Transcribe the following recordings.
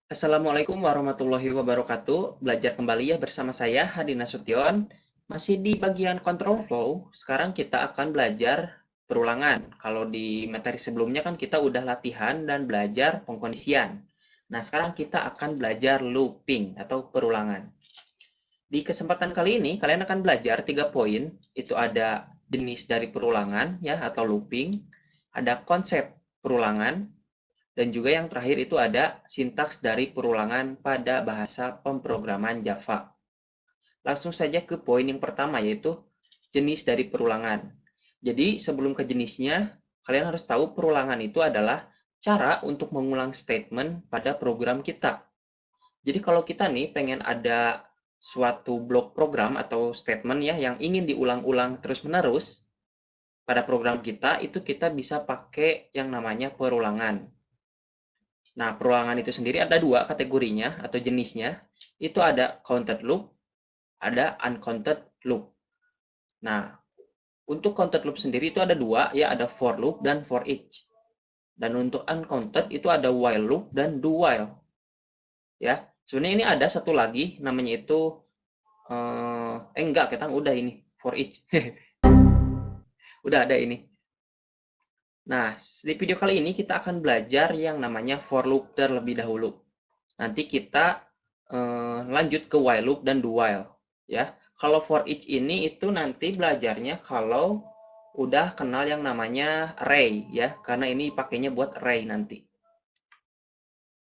Assalamualaikum warahmatullahi wabarakatuh. Belajar kembali ya bersama saya Hadi Nasution. Masih di bagian control flow. Sekarang kita akan belajar perulangan. Kalau di materi sebelumnya kan kita udah latihan dan belajar pengkondisian. Nah, sekarang kita akan belajar looping atau perulangan. Di kesempatan kali ini kalian akan belajar 3 poin. Itu ada jenis dari perulangan ya atau looping, ada konsep perulangan, dan juga yang terakhir itu ada sintaks dari perulangan pada bahasa pemrograman Java. Langsung saja ke poin yang pertama, yaitu jenis dari perulangan. Jadi sebelum ke jenisnya, kalian harus tahu perulangan itu adalah cara untuk mengulang statement pada program kita. Jadi kalau kita nih pengen ada suatu blok program atau statement ya yang ingin diulang-ulang terus-menerus pada program kita, itu kita bisa pakai yang namanya perulangan. Nah, perulangan itu sendiri ada dua kategorinya atau jenisnya. Itu ada counted loop, ada uncounted loop. Nah, untuk counted loop sendiri itu ada dua, ya ada for loop dan for each. Dan untuk uncounted itu ada while loop dan do while. Ya, sebenarnya ini ada satu lagi, namanya itu enggak, kita udah ini for each. Udah ada ini. Nah, di video kali ini kita akan belajar yang namanya for loop terlebih dahulu. Nanti kita lanjut ke while loop dan do while ya. Kalau for each ini itu nanti belajarnya kalau udah kenal yang namanya array ya, karena ini pakainya buat array nanti.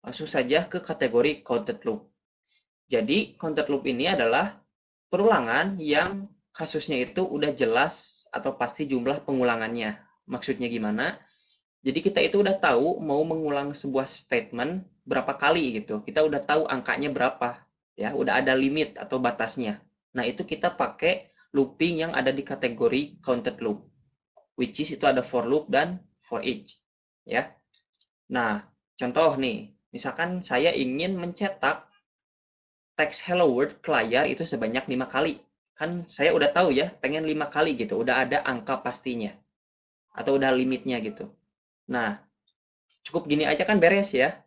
Langsung saja ke kategori counted loop. Jadi counted loop ini adalah perulangan yang kasusnya itu udah jelas atau pasti jumlah pengulangannya. Maksudnya gimana? Jadi kita itu udah tahu mau mengulang sebuah statement berapa kali gitu. Kita udah tahu angkanya berapa, ya, udah ada limit atau batasnya. Nah, itu kita pakai looping yang ada di kategori counted loop, which is itu ada for loop dan for each, ya. Nah, contoh nih, misalkan saya ingin mencetak teks hello world ke layar itu sebanyak 5 kali. Kan saya udah tahu ya, pengen 5 kali gitu, udah ada angka pastinya atau udah limitnya gitu. Nah, cukup gini aja kan beres ya.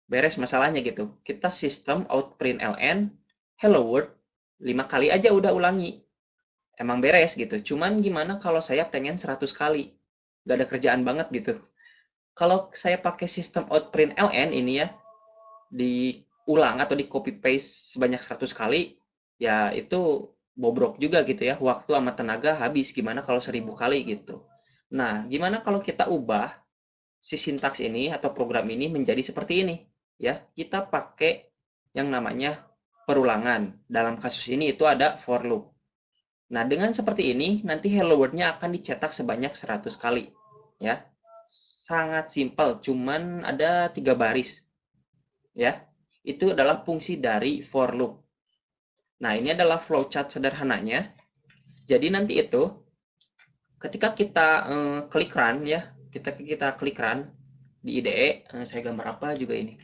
Beres masalahnya gitu. Kita sistem out print ln hello world 5 kali aja udah ulangi. Emang beres gitu. Cuman gimana kalau saya pengen 100 kali? Gak ada kerjaan banget gitu. Kalau saya pakai sistem out print ln ini ya, diulang atau di copy paste sebanyak 100 kali, ya itu bobrok juga gitu ya. Waktu sama tenaga habis. Gimana kalau 1000 kali gitu. Nah, gimana kalau kita ubah si sintaks ini atau program ini menjadi seperti ini ya, kita pakai yang namanya perulangan. Dalam kasus ini itu ada for loop. Nah, dengan seperti ini nanti hello world-nya akan dicetak sebanyak 100 kali ya. Sangat simpel, cuman ada 3 baris ya. Itu adalah fungsi dari for loop. Nah, ini adalah flowchart sederhananya. Jadi nanti itu ketika kita klik run ya, kita klik run di IDE, saya gambar apa juga ini.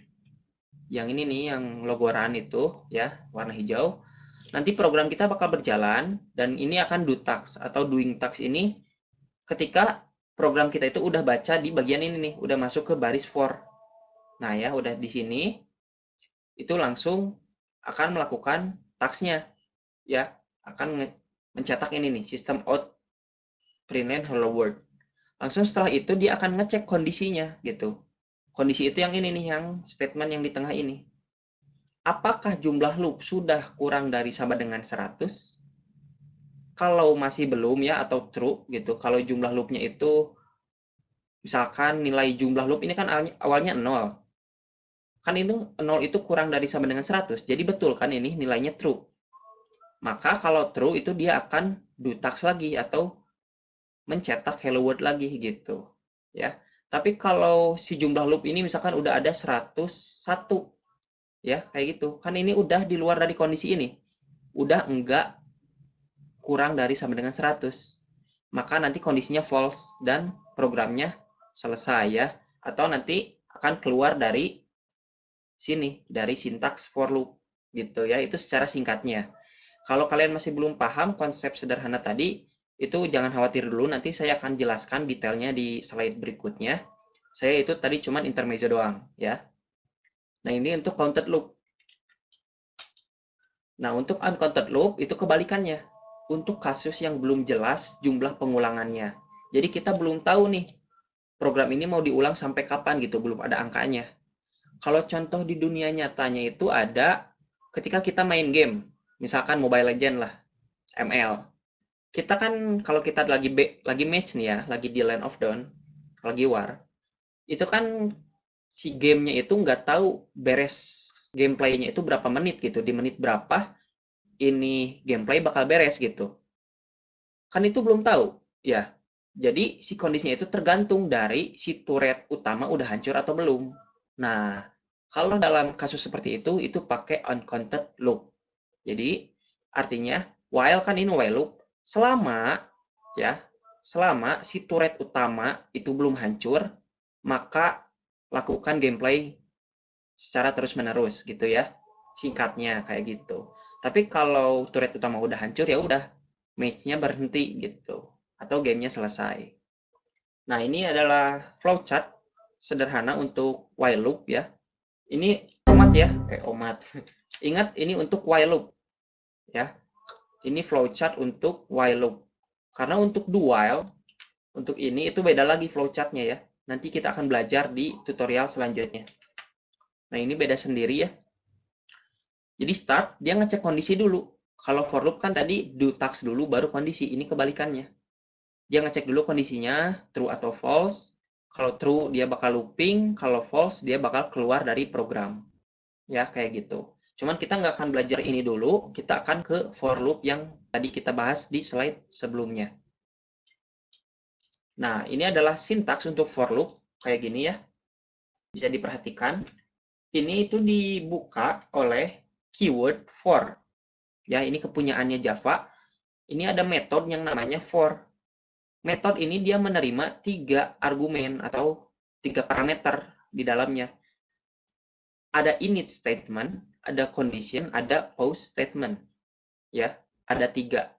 Yang ini nih, yang logo run itu ya, warna hijau. Nanti program kita bakal berjalan dan ini akan do task atau doing task ini ketika program kita itu udah baca di bagian ini nih, udah masuk ke baris for. Nah ya, udah di sini itu langsung akan melakukan tasknya ya, akan mencetak ini nih, system out println hello world. Langsung setelah itu dia akan ngecek kondisinya gitu. Kondisi itu yang ini nih, yang statement yang di tengah ini. Apakah jumlah loop sudah kurang dari sama dengan 100? Kalau masih belum ya, atau true gitu. Kalau jumlah loopnya itu, misalkan nilai jumlah loop ini kan awalnya 0. Kan itu 0 itu kurang dari sama dengan 100. Jadi betul kan ini nilainya true. Maka kalau true itu dia akan do task lagi atau mencetak hello world lagi gitu. Ya. Tapi kalau si jumlah loop ini misalkan udah ada 101 ya, kayak gitu. Kan ini udah di luar dari kondisi ini. Udah enggak kurang dari sama dengan 100. Maka nanti kondisinya false dan programnya selesai ya. Atau nanti akan keluar dari sini, dari sintaks for loop gitu ya. Itu secara singkatnya. Kalau kalian masih belum paham konsep sederhana tadi, itu jangan khawatir dulu, nanti saya akan jelaskan detailnya di slide berikutnya. Saya itu tadi cuman intermezzo doang ya. Nah, ini untuk counted loop. Nah, untuk uncounted loop itu kebalikannya. Untuk kasus yang belum jelas jumlah pengulangannya. Jadi kita belum tahu nih, program ini mau diulang sampai kapan gitu, belum ada angkanya. Kalau contoh di dunia nyatanya itu ada ketika kita main game, misalkan Mobile Legends lah, ML. Kita kan kalau kita lagi match nih ya, lagi di Land of Dawn, lagi war, itu kan si gamenya itu nggak tahu beres gameplaynya itu berapa menit gitu, di menit berapa ini gameplay bakal beres gitu. Kan itu belum tahu, ya. Jadi si kondisinya itu tergantung dari si turret utama udah hancur atau belum. Nah, kalau dalam kasus seperti itu pakai uncounted loop. Jadi artinya while kan ini while loop, selama ya, selama si turret utama itu belum hancur, maka lakukan gameplay secara terus-menerus gitu ya. Singkatnya kayak gitu. Tapi kalau turret utama udah hancur ya udah match-nya berhenti gitu atau gamenya selesai. Nah, ini adalah flowchart sederhana untuk while loop ya. Ini omat ya, omat. Ingat ini untuk while loop ya. Ini flowchart untuk while loop. Karena untuk do while, untuk ini itu beda lagi flowchartnya ya. Nanti kita akan belajar di tutorial selanjutnya. Nah, ini beda sendiri ya. Jadi start, dia ngecek kondisi dulu. Kalau for loop kan tadi do task dulu, baru kondisi. Ini kebalikannya. Dia ngecek dulu kondisinya, true atau false. Kalau true, dia bakal looping. Kalau false, dia bakal keluar dari program. Ya, kayak gitu. Cuman kita nggak akan belajar ini dulu, kita akan ke for loop yang tadi kita bahas di slide sebelumnya. Nah, ini adalah sintaks untuk for loop, kayak gini ya. Bisa diperhatikan. Ini itu dibuka oleh keyword for. Ya, ini kepunyaannya Java. Ini ada metode yang namanya for. Metode ini dia menerima 3 argumen atau 3 parameter di dalamnya. Ada init statement, ada condition, ada pause statement. Ya, ada 3.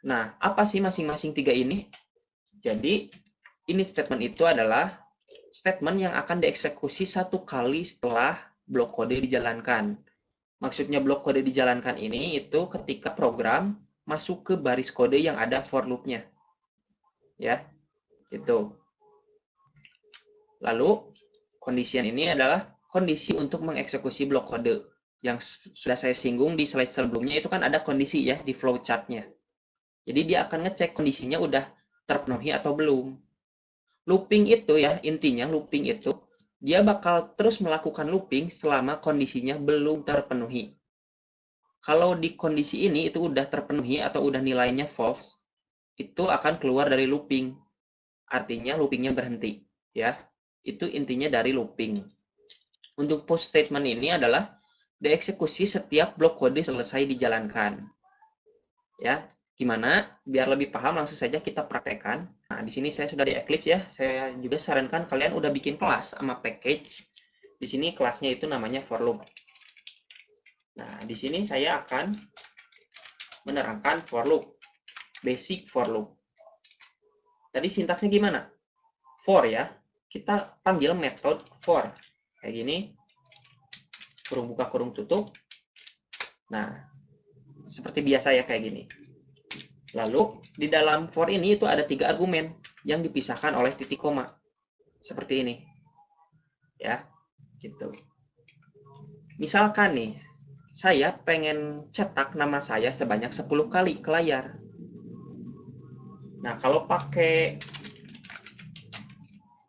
Nah, apa sih masing-masing 3 ini? Jadi, init statement itu adalah statement yang akan dieksekusi 1 kali setelah blok kode dijalankan. Maksudnya blok kode dijalankan ini itu ketika program masuk ke baris kode yang ada for loop-nya. Ya, itu. Lalu, condition ini adalah kondisi untuk mengeksekusi blok kode. Yang sudah saya singgung di slide sebelumnya itu kan ada kondisi ya di flowchart-nya. Jadi dia akan ngecek kondisinya udah terpenuhi atau belum. Looping itu ya, intinya looping itu, dia bakal terus melakukan looping selama kondisinya belum terpenuhi. Kalau di kondisi ini itu udah terpenuhi atau udah nilainya false, itu akan keluar dari looping. Artinya loopingnya berhenti. Ya, itu intinya dari looping. Untuk post statement ini adalah dieksekusi setiap blok kode selesai dijalankan. Ya, gimana? Biar lebih paham langsung saja kita praktekkan. Nah, di sini saya sudah di Eclipse ya. Saya juga sarankan kalian udah bikin kelas sama package. Di sini kelasnya itu namanya for loop. Nah, di sini saya akan menerangkan for loop. Basic for loop. Tadi sintaksnya gimana? For ya. Kita panggil metode for. Kayak gini. Kurung buka, kurung tutup. Nah, seperti biasa ya kayak gini. Lalu, di dalam for ini itu ada 3 argumen yang dipisahkan oleh titik koma. Seperti ini. Ya, gitu. Misalkan nih, saya pengen cetak nama saya sebanyak 10 kali ke layar. Nah, kalau pakai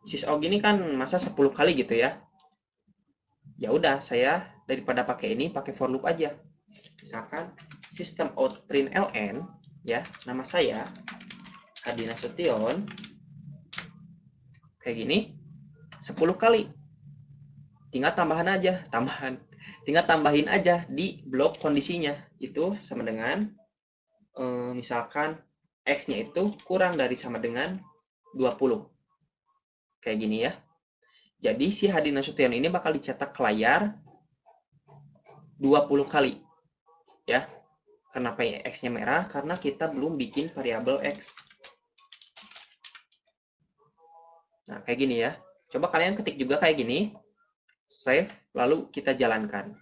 syslog ini kan masa 10 kali gitu ya. Ya udah, saya daripada pakai ini, pakai for loop aja. Misalkan system out println ya, nama saya Hadi Nasution kayak gini 10 kali. Tinggal tambahin aja di blok kondisinya. Itu sama dengan misalkan X-nya itu kurang dari sama dengan 20. Kayak gini ya. Jadi si Hadi Nasution ini bakal dicetak ke layar 20 kali. Ya. Kenapa ya X-nya merah? Karena kita belum bikin variabel X. Nah, kayak gini ya. Coba kalian ketik juga kayak gini. save, lalu kita jalankan.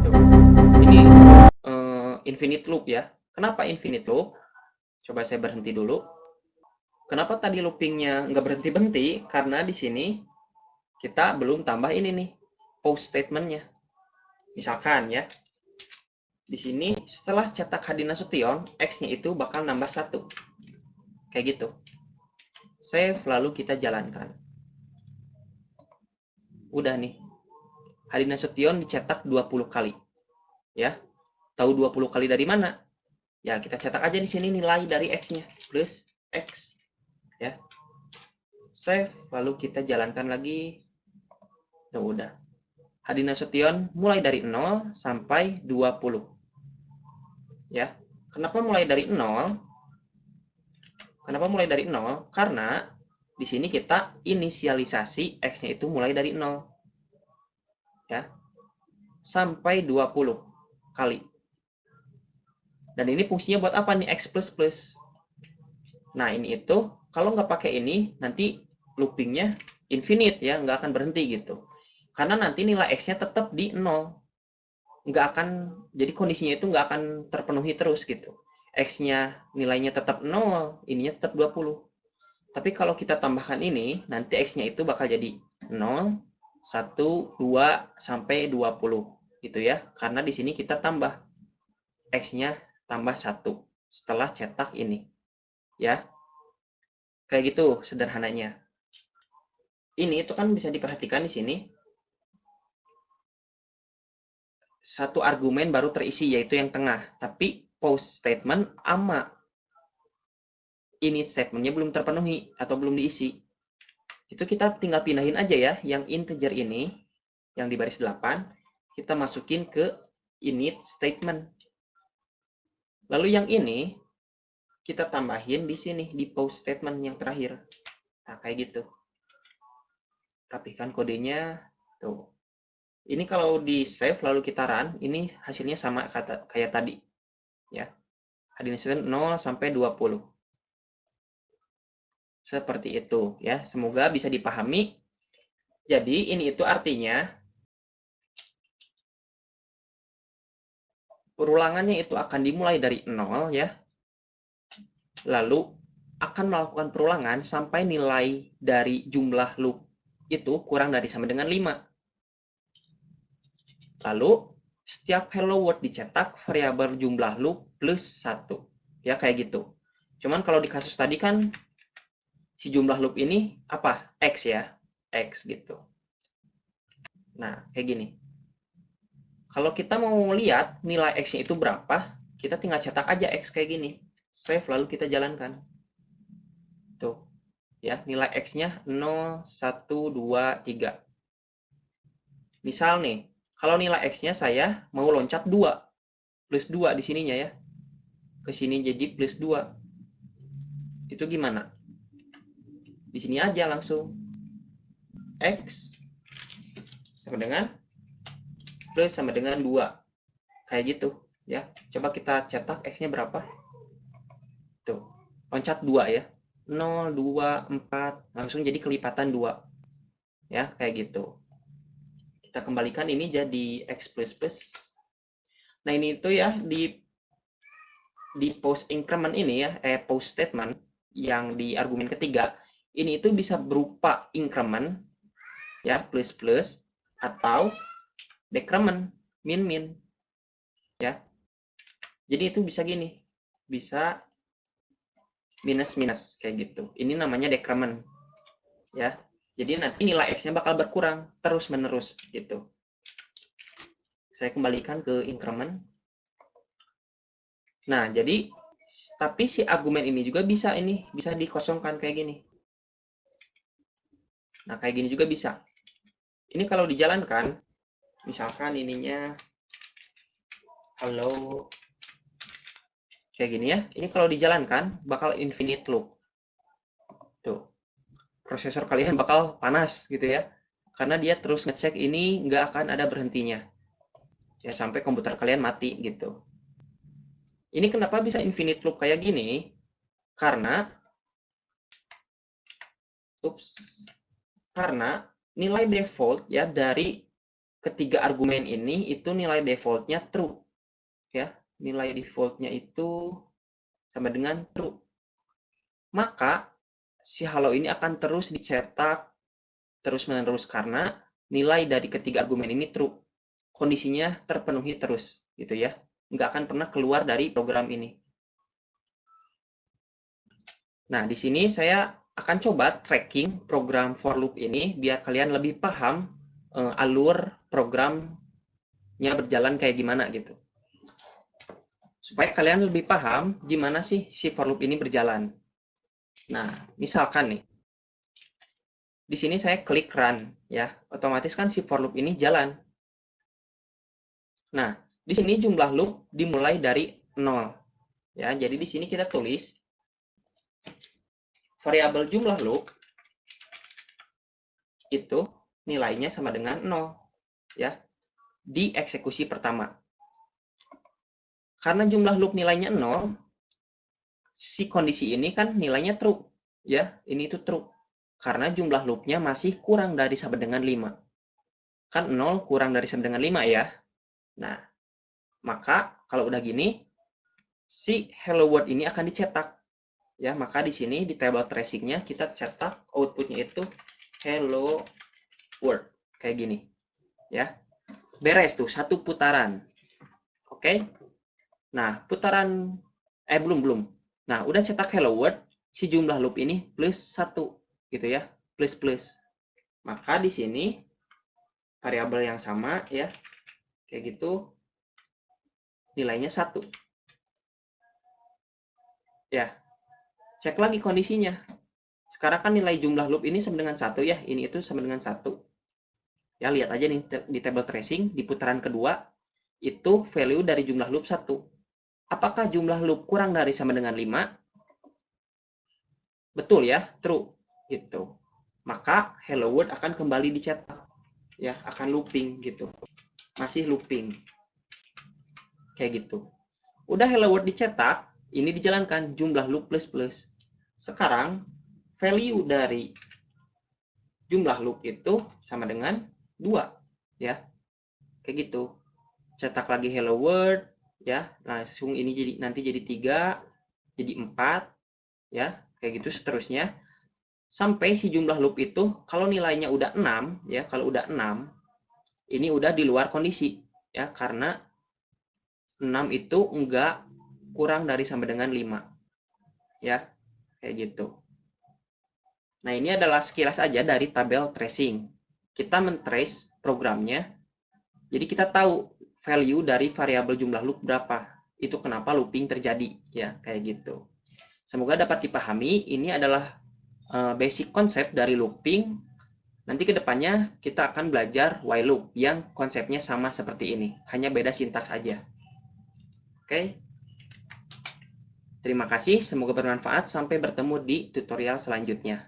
Tuh. Ini infinite loop ya. Kenapa infinite loop? Coba saya berhenti dulu. Kenapa tadi loopingnya nggak berhenti-berhenti? Karena di sini kita belum tambah ini nih, post statementnya. Misalkan ya, di sini setelah cetak Hadi Nasution, X-nya itu bakal nambah 1. Kayak gitu. Save, lalu kita jalankan. Udah nih. Hadi Nasution dicetak 20 kali. Ya. Tahu 20 kali dari mana? Ya, kita cetak aja di sini nilai dari X-nya. Plus X. Ya. Save, lalu kita jalankan lagi. Ya udah. Hadi Nasution mulai dari 0 sampai 20. Ya. Kenapa mulai dari 0? Kenapa mulai dari 0? Karena di sini kita inisialisasi X-nya itu mulai dari 0. Ya. Sampai 20 kali. Dan ini fungsinya buat apa nih X++? Nah, ini itu kalau nggak pakai ini, nanti loopingnya infinite ya, nggak akan berhenti gitu. Karena nanti nilai X-nya tetap di 0. Nggak akan, jadi kondisinya itu nggak akan terpenuhi terus gitu. X-nya nilainya tetap 0, ininya tetap 20. Tapi kalau kita tambahkan ini, nanti X-nya itu bakal jadi 0, 1, 2, sampai 20. Gitu ya. Karena di sini kita tambah. X-nya tambah 1 setelah cetak ini. Ya. Kayak gitu sederhananya. Ini itu kan bisa diperhatikan di sini. Satu argumen baru terisi, yaitu yang tengah. Tapi post statement sama ini statementnya belum terpenuhi atau belum diisi. Itu kita tinggal pindahin aja ya, yang integer ini, yang di baris 8, kita masukin ke init statement. Lalu yang ini, kita tambahin di sini, di post statement yang terakhir. Nah, kayak gitu. Rapikan kodenya, tuh. Ini kalau di save lalu kita run, ini hasilnya sama kayak tadi. Ya. Hadi Nasution 0 sampai 20. Seperti itu ya. Semoga bisa dipahami. Jadi ini itu artinya perulangannya itu akan dimulai dari 0 ya. Lalu akan melakukan perulangan sampai nilai dari jumlah loop itu kurang dari sama dengan 5. Lalu setiap hello world dicetak variabel jumlah loop plus 1. Ya kayak gitu. Cuman kalau di kasus tadi kan si jumlah loop ini apa? X ya. X gitu. Nah, kayak gini. Kalau kita mau lihat nilai X-nya itu berapa, kita tinggal cetak aja X kayak gini. Save lalu kita jalankan. Tuh. Ya, nilai X-nya 0, 1, 2, 3. Misal nih, kalau nilai X-nya saya mau loncat 2. Plus 2 di sininya ya. Ke sini jadi plus 2. Itu gimana? Di sini aja langsung. X sama dengan plus sama dengan 2. Kayak gitu. Ya, coba kita cetak X-nya berapa? Tuh, loncat 2 ya. 0, 2, 4. Langsung jadi kelipatan 2. Ya, kayak gitu. Kita kembalikan ini jadi X++. Nah, ini itu ya di post increment ini ya, post statement yang di argumen ketiga, ini itu bisa berupa increment ya, plus plus atau decrement, min min. Ya. Jadi itu bisa gini. Bisa minus minus kayak gitu. Ini namanya decrement. Ya. Jadi nanti nilai X-nya bakal berkurang terus-menerus gitu. Saya kembalikan ke increment. Nah, jadi tapi si argumen ini juga bisa dikosongkan kayak gini. Nah, kayak gini juga bisa. Ini kalau dijalankan, misalkan ininya halo kayak gini ya. Ini kalau dijalankan bakal infinite loop. Tuh. Prosesor kalian bakal panas gitu ya. Karena dia terus ngecek ini nggak akan ada berhentinya. Ya sampai komputer kalian mati gitu. Ini kenapa bisa infinite loop kayak gini? Karena karena nilai default ya dari ketiga argumen ini itu nilai defaultnya true ya, nilai defaultnya itu sama dengan true. Maka si halo ini akan terus dicetak terus-menerus karena nilai dari ketiga argumen ini true. Kondisinya terpenuhi terus gitu ya. Nggak akan pernah keluar dari program ini. Nah, di sini saya akan coba tracking program for loop ini biar kalian lebih paham alur programnya berjalan kayak gimana gitu. Supaya kalian lebih paham gimana sih si for loop ini berjalan. Nah, misalkan nih, di sini saya klik run ya, otomatis kan si for loop ini jalan. Nah, di sini jumlah loop dimulai dari 0 ya. Jadi di sini kita tulis variabel jumlah loop itu nilainya sama dengan 0 ya di eksekusi pertama. Karena jumlah loop nilainya 0, si kondisi ini kan nilainya true ya. Ini itu true. Karena jumlah loopnya masih kurang dari sama dengan 5. Kan 0 kurang dari sama dengan 5 ya. Nah, maka kalau udah gini si hello world ini akan dicetak. Ya, maka di sini di table tracing-nya kita cetak output-nya itu hello world kayak gini. Ya. Beres tuh satu putaran. Oke. Nah, putaran belum. Nah, udah cetak hello world, si jumlah loop ini plus 1 gitu ya. Plus. Maka di sini variabel yang sama ya. Kayak gitu nilainya 1. Ya. Cek lagi kondisinya. Sekarang kan nilai jumlah loop ini sama dengan 1 ya. Ini itu sama dengan 1. Ya, lihat aja nih di table tracing, di putaran kedua, itu value dari jumlah loop 1. Apakah jumlah loop kurang dari sama dengan 5? Betul ya, true. Gitu. Maka hello world akan kembali dicetak. Ya, akan looping gitu. Masih looping. Kayak gitu. Udah hello world dicetak, ini dijalankan jumlah loop plus. Sekarang value dari jumlah loop itu sama dengan 2 ya. Kayak gitu. Cetak lagi hello world ya. Langsung ini nanti jadi 3, jadi 4 ya. Kayak gitu seterusnya. Sampai si jumlah loop itu kalau nilainya udah 6 ya, kalau udah 6 ini udah di luar kondisi ya, karena 6 itu enggak kurang dari sama dengan 5 ya. Kayak gitu. Nah, ini adalah sekilas aja dari tabel tracing. Kita men-trace programnya, jadi kita tahu value dari variabel jumlah loop berapa. Itu kenapa looping terjadi, ya, kayak gitu. Semoga dapat dipahami, ini adalah basic konsep dari looping. Nanti ke depannya kita akan belajar while loop yang konsepnya sama seperti ini, hanya beda sintaks aja. Oke. Terima kasih, semoga bermanfaat. Sampai bertemu di tutorial selanjutnya.